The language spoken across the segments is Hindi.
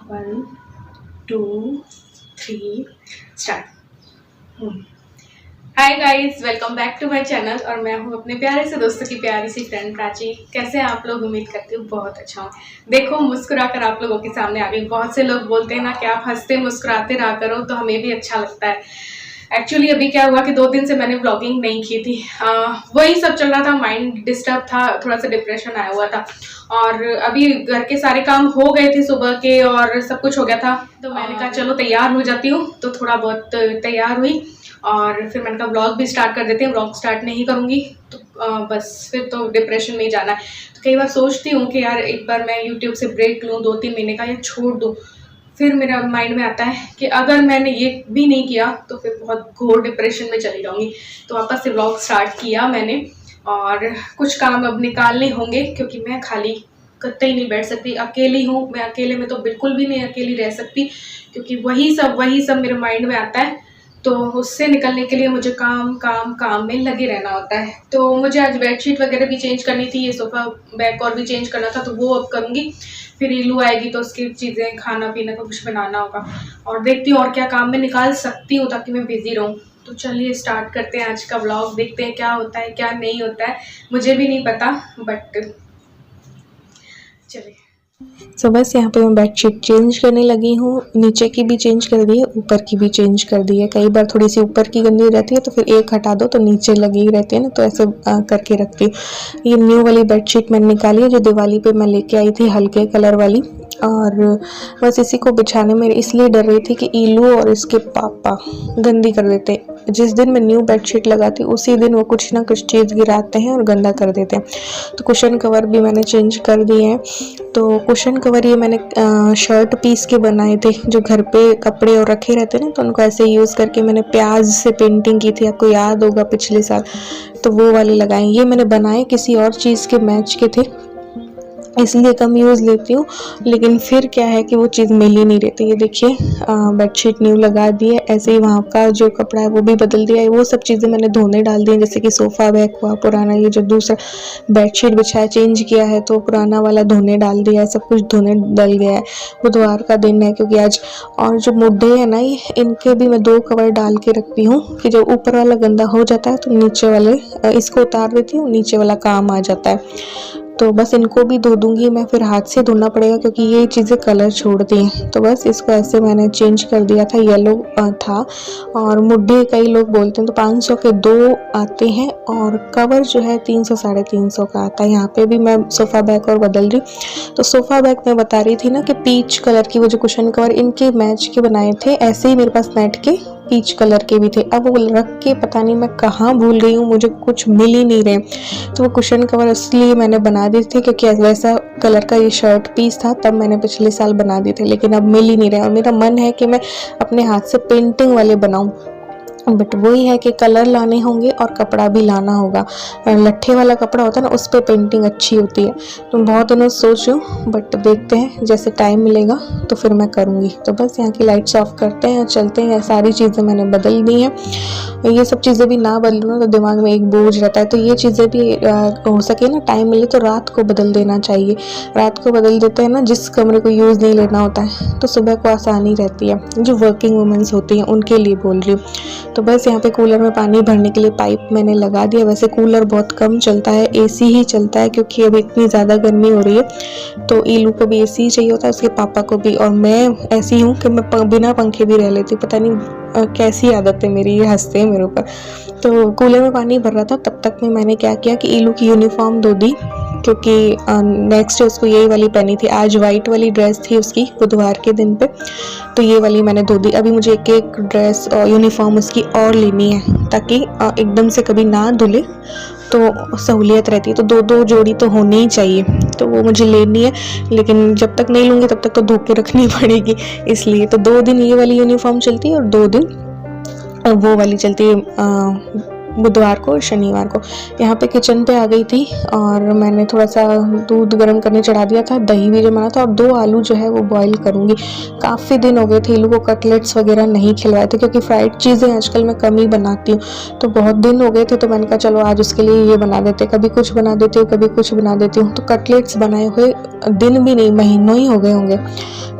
1 2 3 start. Hi guys, welcome back to my channel और मैं हूँ अपने प्यारे से दोस्तों की प्यारी सी फ्रेंड प्राची। कैसे हैं आप लोग? उम्मीद करती हूँ बहुत अच्छा हूँ। देखो, मुस्कुरा कर आप लोगों के सामने आ गई। बहुत से लोग बोलते हैं ना कि आप हंसते मुस्कुराते रहा करो, तो हमें भी अच्छा लगता है। एक्चुअली अभी क्या हुआ कि 2 दिन से मैंने व्लॉगिंग नहीं की थी। वही सब चल रहा था, माइंड डिस्टर्ब था, थोड़ा सा डिप्रेशन आया हुआ था। और अभी घर के सारे काम हो गए थे सुबह के और सब कुछ हो गया था, तो मैंने कहा चलो तैयार हो जाती हूँ। तो थोड़ा बहुत तैयार हुई और फिर मैंने कहा व्लॉग भी स्टार्ट कर देते हैं। व्लॉग स्टार्ट नहीं करूँगी तो बस फिर तो डिप्रेशन में ही जाना है। तो कई बार सोचती हूँ कि यार एक बार मैं यूट्यूब से ब्रेक लूँ 2-3 महीने का, या छोड़ दूँ। फिर मेरा माइंड में आता है कि अगर मैंने ये भी नहीं किया तो फिर बहुत घोर डिप्रेशन में चली जाऊंगी। तो वापस से व्लॉग स्टार्ट किया मैंने और कुछ काम अब निकालने होंगे, क्योंकि मैं खाली कतई नहीं बैठ सकती। अकेली हूँ मैं, अकेले में तो बिल्कुल भी नहीं अकेली रह सकती, क्योंकि वही सब मेरे माइंड में आता है। तो उससे निकलने के लिए मुझे काम में लगे रहना होता है। तो मुझे आज बेडशीट वगैरह भी चेंज करनी थी, ये सोफ़ा बैग और भी चेंज करना था, तो वो अब करूँगी। फिर इलू आएगी तो उसकी चीज़ें, खाना पीना का कुछ बनाना होगा, और देखती हूँ और क्या काम में निकाल सकती हूँ ताकि मैं बिजी रहूँ। तो चलिए स्टार्ट करते हैं आज का व्लॉग। देखते हैं क्या होता है क्या नहीं होता है, मुझे भी नहीं पता, बट चलिए। सो बस यहाँ पे मैं बेडशीट चेंज करने लगी हूँ। नीचे की भी चेंज कर दी है, ऊपर की भी चेंज कर दी है। कई बार थोड़ी सी ऊपर की गंदी रहती है तो फिर एक हटा दो तो नीचे लगी ही रहती है ना, तो ऐसे करके रखती हूँ। ये न्यू वाली बेडशीट मैंने निकाली है जो दिवाली पे मैं लेके आई थी, हल्के कलर वाली। और बस इसी को बिछाने में इसलिए डर रही थी कि ईलू और इसके पापा गंदी कर देते। जिस दिन मैं न्यू बेडशीट लगाती उसी दिन वो कुछ ना कुछ चीज़ गिराते हैं और गंदा कर देते हैं। तो कुशन कवर भी मैंने चेंज कर दिए हैं। तो कुशन कवर ये मैंने शर्ट पीस के बनाए थे, जो घर पे कपड़े और रखे रहते ना, तो उनको ऐसे यूज़ करके मैंने प्याज से पेंटिंग की थी, आपको याद होगा पिछले साल। तो वो वाले लगाए। ये मैंने बनाए किसी और चीज़ के मैच के थे, इसलिए कम यूज़ लेती हूँ। लेकिन फिर क्या है कि वो चीज़ मिल ही नहीं रहती। ये देखिए बेडशीट न्यू लगा दी है। ऐसे ही वहाँ का जो कपड़ा है वो भी बदल दिया है। वो सब चीज़ें मैंने धोने डाल दी हैं, जैसे कि सोफ़ा बैग हुआ पुराना, ये जो दूसरा बेडशीट बिछाया चेंज किया है तो पुराना वाला धोने डाल दिया है, सब कुछ धोने डल गया है। बुधवार का दिन है क्योंकि आज। और जो मुड्ढे हैं ना, ये इनके भी मैं 2 कवर डाल के रखती हूँ कि जब ऊपर वाला गंदा हो जाता है तो नीचे वाले इसको उतार देती हूँ, नीचे वाला काम आ जाता है। तो बस इनको भी धो दूंगी मैं, फिर हाथ से धोना पड़ेगा क्योंकि ये चीज़ें कलर छोड़ती हैं। तो बस इसको ऐसे मैंने चेंज कर दिया था, येलो था। और मुड्ढे कई लोग बोलते हैं तो 500 के 2 आते हैं, और कवर जो है 300 350 का आता है। यहाँ पे भी मैं सोफ़ा बैग और बदल रही। तो सोफ़ा बैग मैं बता रही थी ना कि पीच कलर की वो जो कुशन कवर इनके मैच के बनाए थे, ऐसे ही मेरे पास नेट के पीच कलर के भी थे। अब वो रख के पता नहीं मैं कहाँ भूल गई हूँ, मुझे कुछ मिल ही नहीं रहे। तो वो कुशन कवर इसलिए मैंने बना दिए थे क्योंकि वैसा कलर का ये शर्ट पीस था, तब मैंने पिछले साल बना दिए थे, लेकिन अब मिल ही नहीं रहे। और मेरा मन है कि मैं अपने हाथ से पेंटिंग वाले बनाऊं, बट वही है कि कलर लाने होंगे और कपड़ा भी लाना होगा। लट्ठे वाला कपड़ा होता है ना, उस पर पेंटिंग अच्छी होती है। तो बहुत दिनों सोच रही, बट देखते हैं जैसे टाइम मिलेगा तो फिर मैं करूँगी। तो बस यहाँ की लाइट्स ऑफ करते हैं और चलते हैं। सारी चीज़ें मैंने बदल दी हैं। ये सब चीज़ें भी ना बदलूँ ना तो दिमाग में एक बोझ रहता है। तो ये चीज़ें भी हो सके ना, टाइम मिले तो रात को बदल देना चाहिए। रात को बदल देते हैं ना, जिस कमरे को यूज़ नहीं लेना होता है, तो सुबह को आसानी रहती है। जो वर्किंग वुमेंस होती हैं उनके लिए बोल रही हूँ। तो बस यहाँ पे कूलर में पानी भरने के लिए पाइप मैंने लगा दिया। वैसे कूलर बहुत कम चलता है, एसी ही चलता है क्योंकि अभी इतनी ज़्यादा गर्मी हो रही है। तो ईलू को भी एसी ही चाहिए होता है, उसके पापा को भी। और मैं ऐसी हूँ कि मैं बिना पंखे भी रह लेती, पता नहीं कैसी आदत है मेरी, ये हंसते हैं मेरे ऊपर। तो कूलर में पानी भर रहा था, तब तक में मैंने क्या किया कि ईलू की यूनिफॉर्म धो दी, क्योंकि नेक्स्ट डे उसको यही वाली पहनी थी। आज वाइट वाली ड्रेस थी उसकी बुधवार के दिन पे, तो ये वाली मैंने धो दी। अभी मुझे एक एक ड्रेस और यूनिफॉर्म उसकी और लेनी है, ताकि एकदम से कभी ना धुले तो सहूलियत रहती है। तो 2-2 जोड़ी तो होनी ही चाहिए, तो वो मुझे लेनी है। लेकिन जब तक नहीं लूँगी तब तक तो धो के रखनी पड़ेगी, इसलिए। तो 2 दिन ये वाली यूनिफॉर्म चलती है और 2 दिन वो वाली चलती है, बुधवार को और शनिवार को। यहाँ पे किचन पे आ गई थी और मैंने थोड़ा सा दूध गर्म करने चढ़ा दिया था, दही भी जमाना था, और 2 आलू जो है वो बॉईल करूँगी। काफ़ी दिन हो गए थे इलू को कटलेट्स वगैरह नहीं खिलवाए थे, क्योंकि फ्राइड चीज़ें आजकल मैं कम ही बनाती हूँ। तो बहुत दिन हो गए थे, तो मैंने कहा चलो आज उसके लिए ये बना देते। कभी कुछ बना देती हूँ, कभी कुछ बना देती हूँ। तो कटलेट्स बनाए हुए दिन भी नहीं, महीनों ही हो गए होंगे।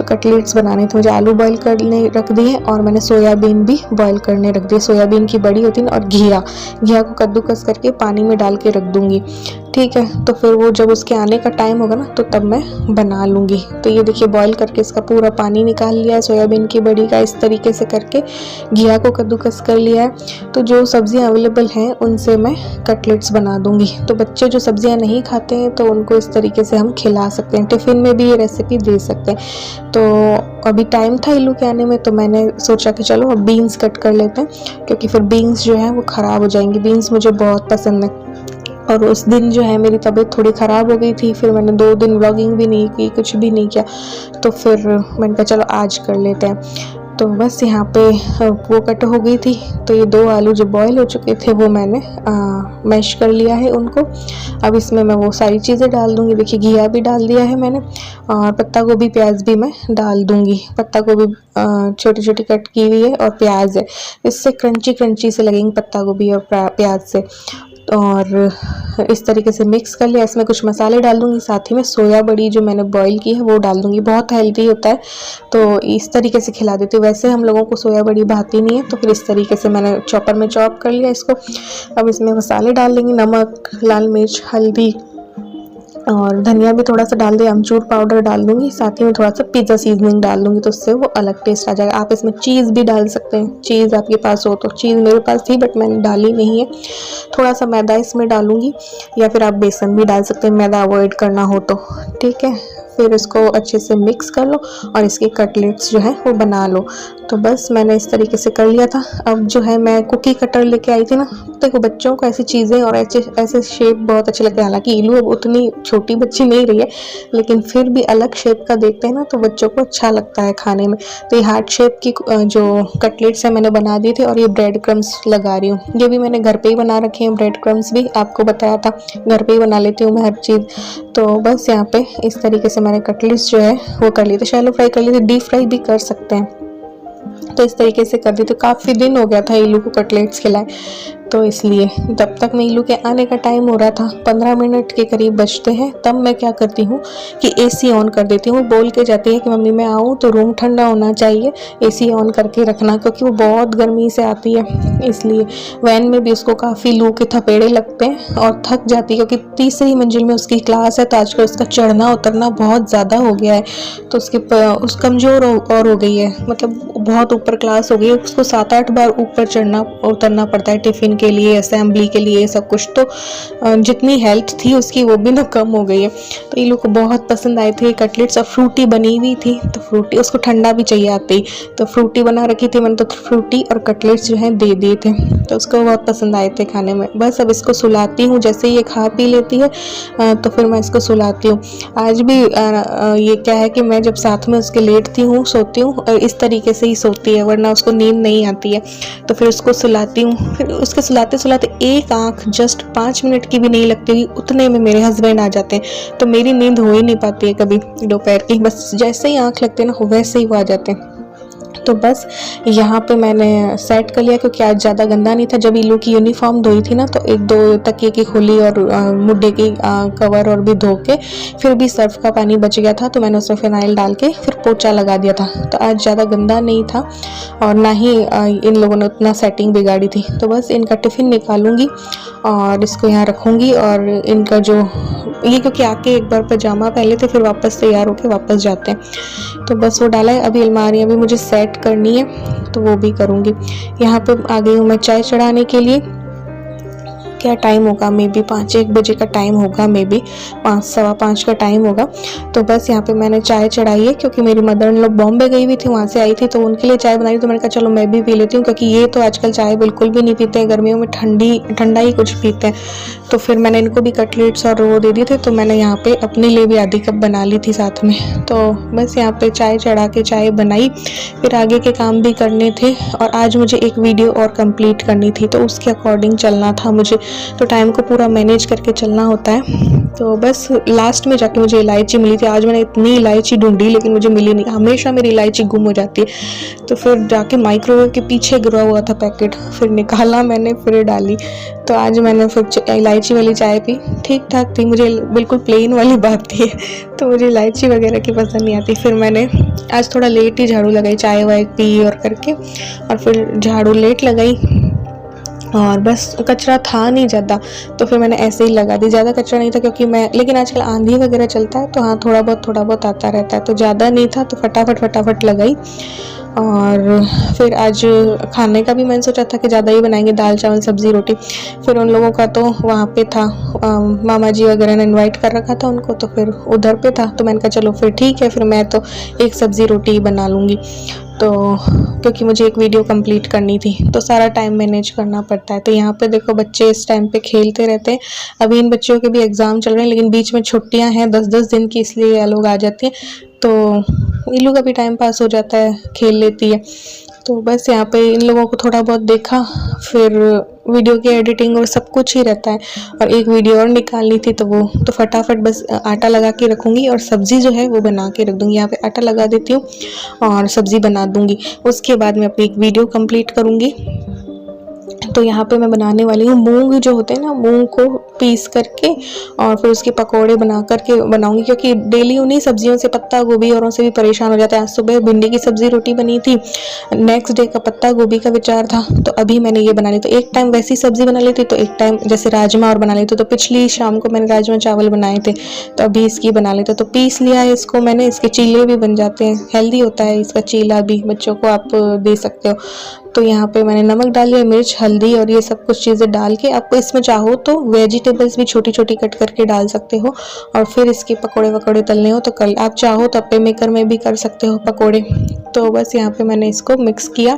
तो कटलेट्स बनाने थे मुझे। आलू बॉईल करने रख दिए और मैंने सोयाबीन भी बॉईल करने रख दिए। सोयाबीन की बड़ी होती है ना, और घिया को कद्दूकस करके पानी में डाल के रख दूँगी, ठीक है। तो फिर वो जब उसके आने का टाइम होगा ना तो तब मैं बना लूँगी। तो ये देखिए बॉईल करके इसका पूरा पानी निकाल लिया है सोयाबीन की बड़ी का। इस तरीके से करके घिया को कद्दूकस कर लिया है। तो जो सब्जियां अवेलेबल हैं उनसे मैं कटलेट्स बना दूँगी। तो बच्चे जो सब्जियां नहीं खाते हैं तो उनको इस तरीके से हम खिला सकते हैं, टिफ़िन में भी ये रेसिपी दे सकते हैं। तो अभी टाइम था इल्लू के आने में, तो मैंने सोचा कि चलो अब बीन्स कट कर लेते हैं, क्योंकि फिर बीन्स जो है वो ख़राब हो जाएंगी। बीन्स मुझे बहुत पसंद है। और उस दिन जो है मेरी तबीयत थोड़ी ख़राब हो गई थी, फिर मैंने 2 दिन व्लॉगिंग भी नहीं की, कुछ भी नहीं किया। तो फिर मैंने कहा चलो आज कर लेते हैं। तो बस यहाँ पे वो कट हो गई थी। तो ये 2 आलू जो बॉयल हो चुके थे वो मैंने मैश कर लिया है उनको। अब इसमें मैं वो सारी चीज़ें डाल दूँगी। देखिए घिया भी डाल दिया है मैंने, और पत्ता गोभी प्याज भी मैं डाल दूँगी। पत्ता गोभी छोटी छोटी कट की हुई है और प्याज है, इससे क्रंची क्रंची से लगेंगे पत्ता गोभी और प्याज से। और इस तरीके से मिक्स कर लिया। इसमें कुछ मसाले डाल दूँगी, साथ ही में सोया बड़ी जो मैंने बॉईल की है वो डाल दूँगी। बहुत हेल्दी होता है, तो इस तरीके से खिला देती हूँ। वैसे हम लोगों को सोया बड़ी भाती नहीं है, तो फिर इस तरीके से मैंने चॉपर में चॉप कर लिया इसको। अब इसमें मसाले डाल देंगे, नमक, लाल मिर्च, हल्दी और धनिया भी थोड़ा सा डाल दिया, अमचूर पाउडर डाल दूँगी। साथ ही में थोड़ा सा पिज़्ज़ा सीजनिंग डाल दूँगी, तो उससे वो अलग टेस्ट आ जाएगा। आप इसमें चीज़ भी डाल सकते हैं, चीज़ आपके पास हो तो। चीज़ मेरे पास थी बट मैंने डाली नहीं है। थोड़ा सा मैदा इसमें डालूँगी, या फिर आप बेसन भी डाल सकते हैं मैदा अवॉइड करना हो तो, ठीक है। फिर इसको अच्छे से मिक्स कर लो और इसके कटलेट्स जो है वो बना लो। तो बस मैंने इस तरीके से कर लिया था। अब जो है मैं कुकी कटर लेके आई थी ना, देखो बच्चों को ऐसी चीज़ें और ऐसे शेप बहुत अच्छे लगते हैं। हालांकि इलू अब उतनी छोटी बच्ची नहीं रही है, लेकिन फिर भी अलग शेप का देखते हैं ना तो बच्चों को अच्छा लगता है खाने में। तो ये हार्ट शेप की जो कटलेट्स है मैंने बना दिए थे, और ये ब्रेड क्रम्स लगा रही हूँ। ये भी मैंने घर पे ही बना रखे हैं, ब्रेड क्रम्स भी आपको बताया था, घर पे ही बना लेती हूँ मैं हर चीज़। तो बस यहाँ पे इस तरीके से मैंने कटलेट्स जो है वो कर लिए थे। शैलो फ्राई कर लिए थे, डीप फ्राई भी कर सकते हैं। तो इस तरीके से कर दी। तो काफ़ी दिन हो गया था इलू को कटलेट्स खिलाए, तो इसलिए तब तक में इलू के आने का टाइम हो रहा था, 15 मिनट के करीब बचते हैं। तब मैं क्या करती हूँ कि एसी ऑन कर देती हूँ। बोल के जाती है कि मम्मी मैं आऊँ तो रूम ठंडा होना चाहिए, एसी ऑन करके रखना, क्योंकि वो बहुत गर्मी से आती है। इसलिए वैन में भी उसको काफ़ी लू के थपेड़े लगते हैं और थक जाती है, क्योंकि तीसरी मंजिल में उसकी क्लास है। तो आजकल उसका चढ़ना उतरना बहुत ज़्यादा हो गया है, तो उस कमज़ोर और हो गई है, मतलब बहुत ऊपर क्लास हो गई है। उसको 7-8 बार ऊपर चढ़ना उतरना पड़ता है टिफ़िन के लिए, असेंबली के लिए, सब कुछ। तो जितनी हेल्थ थी उसकी वो भी ना कम हो गई है। तो ये लोग को बहुत पसंद आए थे कटलेट्स। और फ्रूटी बनी हुई थी, तो फ्रूटी उसको ठंडा भी चाहिए आते ही, तो फ्रूटी बना रखी थी मैंने, तो फ्रूटी और कटलेट्स जो है दे दिए थे, तो उसको बहुत पसंद आए थे खाने में। बस अब इसको सुलाती हूँ, जैसे ये खा पी लेती है तो फिर मैं इसको सुलाती हूँ। आज भी ये क्या है कि मैं जब साथ में उसके लेटती हूँ, सोती हूँ, और इस तरीके से ही सोती है, वरना उसको नींद नहीं आती है। तो फिर उसको सुलाती हूँ। फिर उसके सुलाते सुलाते एक आँख जस्ट 5 मिनट की भी नहीं लगती हुई उतने में मेरे हस्बैंड आ जाते हैं, तो मेरी नींद हो ही नहीं पाती है कभी दोपहर की। बस जैसे ही आँख लगती है ना वैसे ही वो आ जाते हैं। तो बस यहाँ पे मैंने सेट कर लिया, क्योंकि आज ज़्यादा गंदा नहीं था। जब इलू की यूनिफॉर्म धोई थी ना, तो 1-2 तकिए की खोली और मुड्डे की कवर और भी धो के, फिर भी सर्फ का पानी बच गया था, तो मैंने उसमें फिनाइल डाल के फिर पोछा लगा दिया था। तो आज ज़्यादा गंदा नहीं था, और ना ही इन लोगों ने उतना सेटिंग बिगाड़ी थी। तो बस इनका टिफ़िन निकालूंगी और इसको यहाँ रखूँगी। और इनका जो ये, क्योंकि आके एक बार पजामा पहले थे, फिर वापस तैयार होके वापस जाते हैं, तो बस वो डाला है। अभी अलमारियाँ भी मुझे सेट करनी है, तो वो भी करूँगी। यहाँ पे आ गई हूँ मैं चाय चढ़ाने के लिए। क्या टाइम होगा, मे बी 5-1 बजे का टाइम होगा, मे बी 5-5:15 का टाइम होगा। तो बस यहाँ पे मैंने चाय चढ़ाई है, क्योंकि मेरी मदर इन लोग बॉम्बे गई हुई थी, वहाँ से आई थी, तो उनके लिए चाय बनाई। तो मैंने कहा चलो मैं भी पी लेती हूँ, क्योंकि ये तो आजकल चाय बिल्कुल भी नहीं पीते हैं, गर्मियों में ठंडा ही कुछ पीते हैं। तो फिर मैंने इनको भी कटलेट्स और वो दे दिए थे, तो मैंने यहाँ पे अपने लिए भी आधी कप बना ली थी साथ में। तो बस यहाँ पे चाय चढ़ा के चाय बनाई, फिर आगे के काम भी करने थे। और आज मुझे एक वीडियो और कंप्लीट करनी थी, तो उसके अकॉर्डिंग चलना था मुझे। तो टाइम को पूरा मैनेज करके चलना होता है। तो बस लास्ट में जाके मुझे इलायची मिली थी। आज मैंने इतनी इलायची ढूंढी लेकिन मुझे मिली नहीं, हमेशा मेरी इलायची गुम हो जाती है। तो फिर जाके माइक्रोवेव के पीछे गिरा हुआ था पैकेट, फिर निकाला मैंने, फिर डाली। तो आज मैंने फिर इलायची वाली चाय पी, ठीक ठाक थी। मुझे बिल्कुल प्लेन वाली बात थी तो मुझे इलायची वगैरह की पसंद नहीं आती। फिर मैंने आज थोड़ा लेट ही झाड़ू लगाई, चाय वाय पी और करके, और फिर झाड़ू लेट लगाई। और बस कचरा था नहीं ज़्यादा तो फिर मैंने ऐसे ही लगा दी। ज़्यादा कचरा नहीं था क्योंकि लेकिन आजकल आंधी वगैरह चलता है तो हाँ थोड़ा बहुत आता रहता है, तो ज़्यादा नहीं था तो फटाफट लगाई। और फिर आज खाने का भी मैंने सोचा था कि ज़्यादा ही बनाएंगे, दाल चावल सब्ज़ी रोटी। फिर उन लोगों का तो वहाँ पे था, मामा जी वगैरह ने इनवाइट कर रखा था उनको, तो फिर उधर पे था। तो मैंने कहा चलो फिर ठीक है, फिर मैं तो एक सब्ज़ी रोटी ही बना लूँगी। तो क्योंकि मुझे एक वीडियो कंप्लीट करनी थी तो सारा टाइम मैनेज करना पड़ता है। तो यहाँ पे देखो बच्चे इस टाइम पे खेलते रहते हैं। अभी इन बच्चों के भी एग्ज़ाम चल रहे हैं लेकिन बीच में छुट्टियाँ हैं 10-10 दिन की, इसलिए ये लोग आ जाती हैं। तो इन लोगों का भी टाइम पास हो जाता है, खेल लेती है। तो बस यहाँ पे इन लोगों को थोड़ा बहुत देखा, फिर वीडियो की एडिटिंग और सब कुछ ही रहता है। और एक वीडियो और निकालनी थी तो वो तो फटाफट बस आटा लगा के रखूँगी और सब्ज़ी जो है वो बना के रख दूँगी। यहाँ पे आटा लगा देती हूँ और सब्ज़ी बना दूँगी। उसके बाद मैं अपनी एक वीडियो कंप्लीट करूँगी। तो यहाँ पे मैं बनाने वाली हूँ मूंग जो होते हैं ना, मूंग को पीस करके और फिर उसके पकोड़े बना करके बनाऊंगी, क्योंकि डेली उन्हीं सब्जियों से, पत्ता गोभी औरों से भी परेशान हो जाता है। आज सुबह भिंडी की सब्जी रोटी बनी थी, नेक्स्ट डे का पत्ता गोभी का विचार था, तो अभी मैंने ये बना ली। तो एक टाइम वैसी सब्जी बना लेती तो एक टाइम जैसे राजमा और बना लेती। तो पिछली शाम को मैंने राजमा चावल बनाए थे तो अभी इसकी बना लेते। तो पीस लिया है इसको मैंने, इसके चीले भी बन जाते हैं, हेल्दी होता है इसका चीला भी, बच्चों को आप दे सकते हो। तो यहाँ पे मैंने नमक डाल लिया, मिर्च हल्दी और ये सब कुछ चीज़ें डाल के, आप इसमें चाहो तो वेजिटेबल्स भी छोटी छोटी कट करके डाल सकते हो। और फिर इसके पकोड़े वकोड़े तलने हो तो कर, आप चाहो तो अप्पे मेकर में भी कर सकते हो पकोड़े। तो बस यहाँ पे मैंने इसको मिक्स किया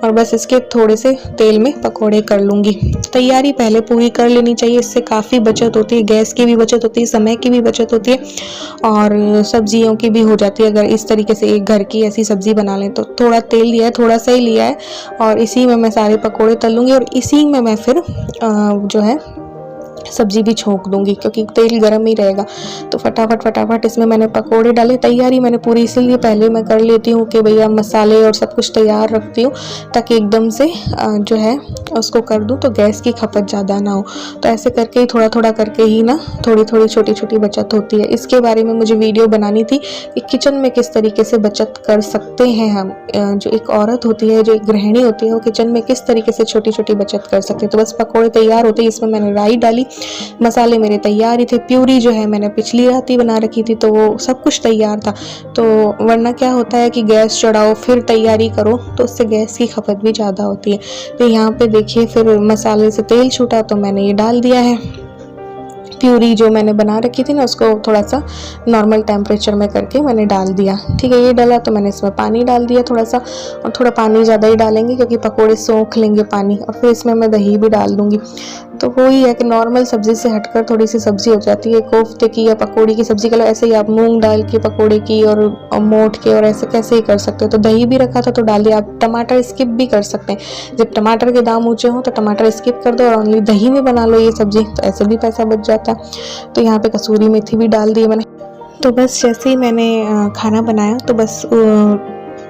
और बस इसके थोड़े से तेल में पकोड़े कर लूँगी। तैयारी पहले पूरी कर लेनी चाहिए, इससे काफ़ी बचत होती है, गैस की भी बचत होती है, समय की भी बचत होती है और सब्जियों की भी हो जाती है। अगर इस तरीके से एक घर की ऐसी सब्जी बना लें तो थोड़ा तेल लिया है, थोड़ा सा ही लिया है और इसी में मैं सारे पकोड़े तल लूँगी और इसी में मैं फिर जो है सब्जी भी छोंक दूंगी, क्योंकि तेल गर्म ही रहेगा। तो फटाफट इसमें मैंने पकोड़े डाले। तैयारी मैंने पूरी इसीलिए पहले मैं कर लेती हूँ कि भैया मसाले और सब कुछ तैयार रखती हूँ ताकि एकदम से जो है उसको कर दूँ तो गैस की खपत ज़्यादा ना हो। तो ऐसे करके ही थोड़ा थोड़ा करके ही ना थोड़ी थोड़ी छोटी छोटी बचत होती है। इसके बारे में मुझे वीडियो बनानी थी कि किचन में किस तरीके से बचत कर सकते हैं हम, जो एक औरत होती है, जो एक गृहिणी होती है, वो किचन में किस तरीके से छोटी छोटी बचत कर सकते हैं। तो बस पकोड़े तैयार होते ही इसमें मैंने राई डाली, मसाले मेरे तैयार ही थे, प्यूरी जो है मैंने पिछली रात ही बना रखी थी तो वो सब कुछ तैयार था। तो वरना क्या होता है कि गैस चढ़ाओ फिर तैयारी करो तो उससे गैस की खपत भी ज़्यादा होती है। तो यहाँ पे देखिए फिर मसाले से तेल छूटा तो मैंने ये डाल दिया है। प्यूरी जो मैंने बना रखी थी ना उसको थोड़ा सा नॉर्मल टेम्परेचर में करके मैंने डाल दिया। ठीक है, ये डाला तो मैंने इसमें पानी डाल दिया थोड़ा सा, और थोड़ा पानी ज़्यादा ही डालेंगे क्योंकि पकोड़े सोख लेंगे पानी। और फिर इसमें मैं दही भी डाल दूँगी। तो वही है कि नॉर्मल सब्ज़ी से हटकर थोड़ी सी सब्ज़ी हो जाती है। कोफ्ते की या पकोड़े की सब्ज़ी का ऐसे ही आप मूंग डाल के पकोड़े की और मोठ के और ऐसे कैसे ही कर सकते हो। तो दही भी रखा था तो डाल दिया। आप टमाटर स्किप भी कर सकते हैं, जब टमाटर के दाम ऊँचे हों तो टमाटर स्किप कर दो और ओनली दही में बना लो ये सब्ज़ी, तो ऐसे भी पैसा बच जाता है। तो यहाँ पे कसूरी मेथी भी डाल दी मैंने। तो बस जैसे ही मैंने खाना बनाया तो बस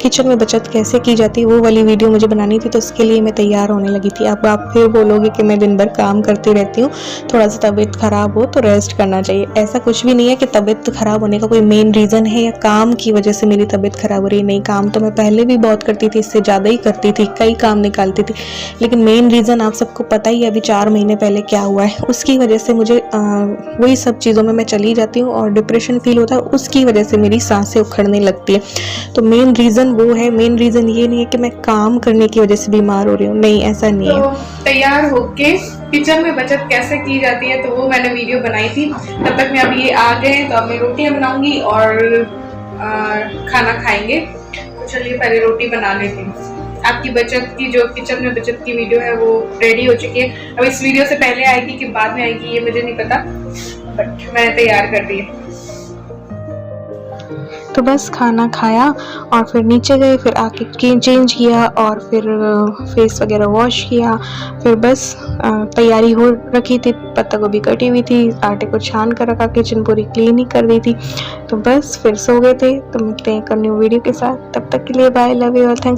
किचन में बचत कैसे की जाती है वो वाली वीडियो मुझे बनानी थी, तो उसके लिए मैं तैयार होने लगी थी। अब आप फिर बोलोगे कि मैं दिन भर काम करती रहती हूँ, थोड़ा सा तबीयत ख़राब हो तो रेस्ट करना चाहिए। ऐसा कुछ भी नहीं है कि तबीयत ख़राब होने का कोई मेन रीज़न है या काम की वजह से मेरी तबीयत ख़राब हो रही है। नहीं, काम तो मैं पहले भी बहुत करती थी, इससे ज़्यादा ही करती थी, कई काम निकालती थी। लेकिन मेन रीज़न आप सबको पता ही है अभी 4 महीने पहले क्या हुआ है। उसकी वजह से मुझे वही सब चीज़ों में मैं चली जाती हूँ और डिप्रेशन फील होता है, उसकी वजह से मेरी सांसें उखड़ने लगती है। तो मेन रीज़न वो है, मेन रीज़न ये नहीं है कि मैं काम करने की वजह से बीमार हो रही हूँ, नहीं ऐसा नहीं है। तो तैयार होके किचन में बचत कैसे की जाती है तो वो मैंने वीडियो बनाई थी। तब तक मैं अब ये आ गए तो अब मैं रोटियां बनाऊंगी और खाना खाएंगे। तो चलिए पहले रोटी बना लेती हूँ। आपकी बचत की जो किचन में बचत की वीडियो है वो रेडी हो चुकी है। अब इस वीडियो से पहले आएगी कि बाद में आएगी ये मुझे नहीं पता, बट मैंने तैयार कर दी है। तो बस खाना खाया और फिर नीचे गए, फिर आके चेंज किया और फिर फेस वगैरह वॉश किया। फिर बस तैयारी हो रखी थी, पत्ता गोभी कटी हुई थी, आटे को छान कर रखा, किचन पूरी क्लीन ही कर दी थी। तो बस फिर सो गए थे। तो मिलते हैं एक न्यू वीडियो के साथ, तब तक के लिए bye, love you all, thanks.